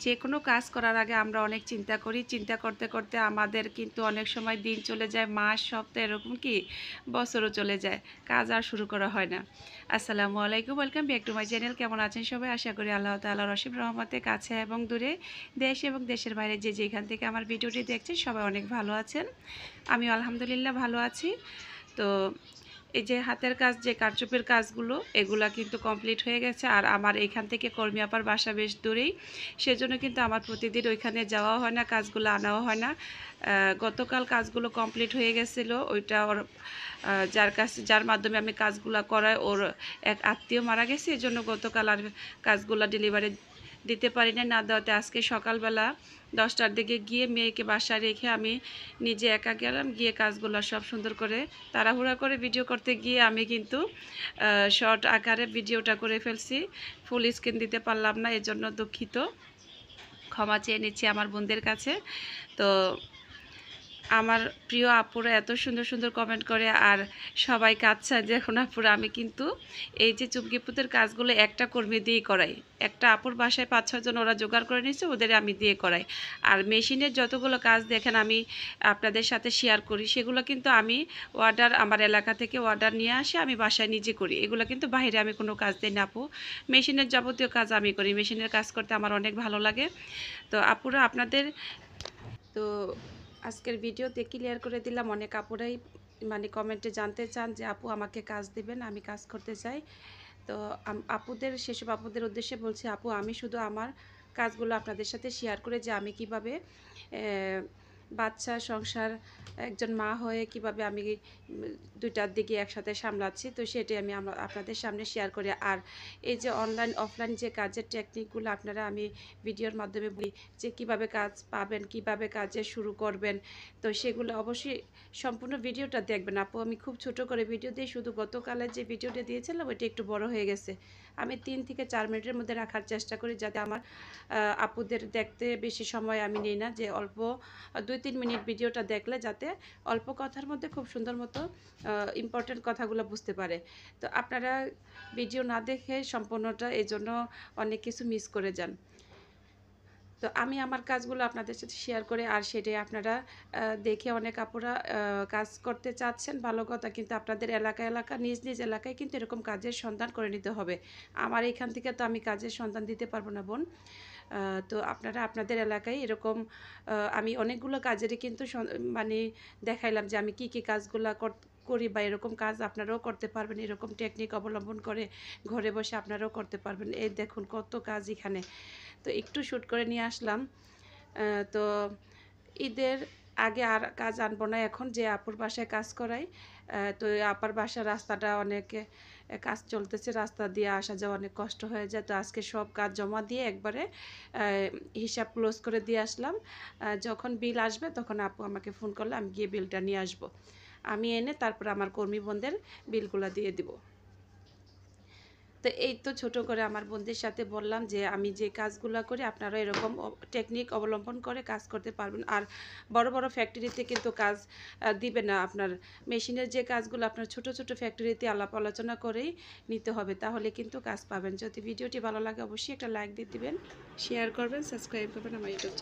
যে কোনো কাজ করার আগে আমরা অনেক চিন্তা করি, চিন্তা করতে করতে আমাদের কিন্তু অনেক সময় দিন চলে যায়, মাস, সপ্তাহ, এরকম কি বছরও চলে যায়, কাজ আর শুরু করা হয় না। আসসালামু আলাইকুম, welcome back to my channel. কেমন আছেন সবাই? আশা করি আল্লাহ তাআলার অসীম রহমতে কাছে এবং দূরে, দেশ এবং দেশের বাইরে যে যেখান থেকে আমার ভিডিওটি দেখছেন সবাই অনেক ভালো আছেন। আমিও আলহামদুলিল্লাহ ভালো আছি। তো এই যে হাতের কাজ, যে কারচুপির কাজগুলো, এগুলা কিন্তু কমপ্লিট হয়ে গেছে। আর আমার এখান থেকে কর্মী আপার বাসা বেশ দূরেই, সেজন্য কিন্তু আমার প্রতিদিন ওইখানে যাওয়া হয় না, কাজগুলো আনাও হয় না। গতকাল কাজগুলো কমপ্লিট হয়ে গেছিলো। ওইটা ওর যার মাধ্যমে আমি কাজগুলো করাই, ওর এক আত্মীয় মারা গেছে, এই জন্য গতকাল আর কাজগুলো ডেলিভারি দিতে পারি না দেওয়াতে আজকে সকালবেলা 10টার দিকে গিয়ে মেয়েকে বাসায় রেখে আমি নিজে একা গেলাম, গিয়ে কাজগুলো সব সুন্দর করে তাড়াহুড়া করে ভিডিও করতে গিয়ে আমি কিন্তু শর্ট আকারে ভিডিওটা করে ফেলছি, ফুল স্ক্রিন দিতে পারলাম না, এজন্য দুঃখিত, ক্ষমা চেয়ে নিচ্ছি আমার বোনদের কাছে। তো আমার প্রিয় আপুরা এত সুন্দর সুন্দর কমেন্ট করে আর সবাই কাঁদছে দেখুন আপুরা, আমি কিন্তু এই যে চুমকিপুতের কাজগুলো একটা কর্মী দিয়েই করাই। একটা আপুর বাসায় 5-6 জন ওরা জোগাড় করে নিচ্ছে, ওদের আমি দিয়ে করাই। আর মেশিনের যতগুলো কাজ দেখেন আমি আপনাদের সাথে শেয়ার করি, সেগুলো কিন্তু আমি অর্ডার, আমার এলাকা থেকে অর্ডার নিয়ে আসে আমি বাসায় নিজে করি। এগুলো কিন্তু বাইরে আমি কোনো কাজ দিই না আপু, মেশিনের যাবতীয় কাজ আমি করি। মেশিনের কাজ করতে আমার অনেক ভালো লাগে। তো আপুরা আপনাদের তো আজকের ভিডিওতে ক্লিয়ার করে দিলাম। অনেক আপুরাই মানে কমেন্টে জানতে চান যে আপু আমাকে কাজ দিবেন, আমি কাজ করতে চাই। তো সেসব আপুদের উদ্দেশ্যে বলছি, আপু আমি শুধু আমার কাজগুলো আপনাদের সাথে শেয়ার করে যে আমি কিভাবে বাচ্চা, সংসার, একজন মা হয়ে কিভাবে আমি দুইটার দিকে একসাথে সামলাচ্ছি, তো সেটাই আমি আপনাদের সামনে শেয়ার করি। আর এই যে অনলাইন অফলাইন যে কাজের টেকনিকগুলো আপনারা আমি ভিডিওর মাধ্যমে বলি যে কিভাবে কাজ পাবেন, কিভাবে কাজে শুরু করবেন, তো সেগুলো অবশ্যই সম্পূর্ণ ভিডিওটা দেখবেন আপু। আমি খুব ছোট করে ভিডিও দিই, শুধু গতকালে যে ভিডিওটা দিয়েছিলাম ওইটা একটু বড় হয়ে গেছে। আমি 3 থেকে 4 মিনিটের মধ্যে রাখার চেষ্টা করি, যাতে আমার আপুদের দেখতে বেশি সময় আমি নিই না, যে অল্প 2-3 মিনিট ভিডিওটা দেখলে যাতে অল্প কথার মধ্যে খুব সুন্দর মতো ইম্পর্টেন্ট কথাগুলো বুঝতে পারে। তো আপনারা ভিডিও না দেখে সম্পূর্ণটা, এই জন্য অনেক কিছু মিস করে যান। তো আমি আমার কাজগুলো আপনাদের সাথে শেয়ার করে, আর সেটাই আপনারা দেখে অনেক আপুরা কাজ করতে চাচ্ছেন, ভালো কথা, কিন্তু আপনাদের এলাকা নিজ নিজ এলাকায় কিন্তু এরকম কাজের সন্ধান করে নিতে হবে। আমার এখান থেকে তো আমি কাজের সন্ধান দিতে পারবো না বোন। তো আপনারা আপনাদের এলাকায় এরকম আমি অনেকগুলো কাজেরই কিন্তু মানে দেখাইলাম যে আমি কি কাজগুলো করি, বা এরকম কাজ আপনারাও করতে পারবেন, এরকম টেকনিক অবলম্বন করে ঘরে বসে আপনারাও করতে পারবেন। এই দেখুন কত কাজ এখানে, তো একটু শ্যুট করে নিয়ে আসলাম। তো ঈদের আগে আর কাজ আনবো না, এখন যে আপুর বাসায় কাজ করাই, তো আপার বাসার রাস্তাটা অনেক কাজ চলতেছে, রাস্তা দিয়ে আসা যাওয়া অনেক কষ্ট হয়ে যায়। তো আজকে সব কাজ জমা দিয়ে একবারে হিসাব ক্লোজ করে দিয়ে আসলাম। যখন বিল আসবে তখন আপু আমাকে ফোন করলে আমি গিয়ে বিলটা নিয়ে আসবো, আমি এনে তারপর আমার কর্মী বোনদের বিলগুলো দিয়ে দিব। তো এই তো ছোট করে আমার বোনদের সাথে বললাম যে আমি যে কাজগুলো করি আপনারা এরকম টেকনিক অবলম্বন করে কাজ করতে পারবেন। আর বড় বড় ফ্যাক্টরিতে কিন্তু কাজ দিবে না, আপনার মেশিনের যে কাজগুলো আপনার ছোট ছোট ফ্যাক্টরিতে আলাপ আলোচনা করেই নিতে হবে, তাহলে কিন্তু কাজ পাবেন। যদি ভিডিওটি ভালো লাগে অবশ্যই একটা লাইক দিয়ে দিবেন, শেয়ার করবেন, সাবস্ক্রাইব করবেন আমার ইউটিউব চ্যানেল।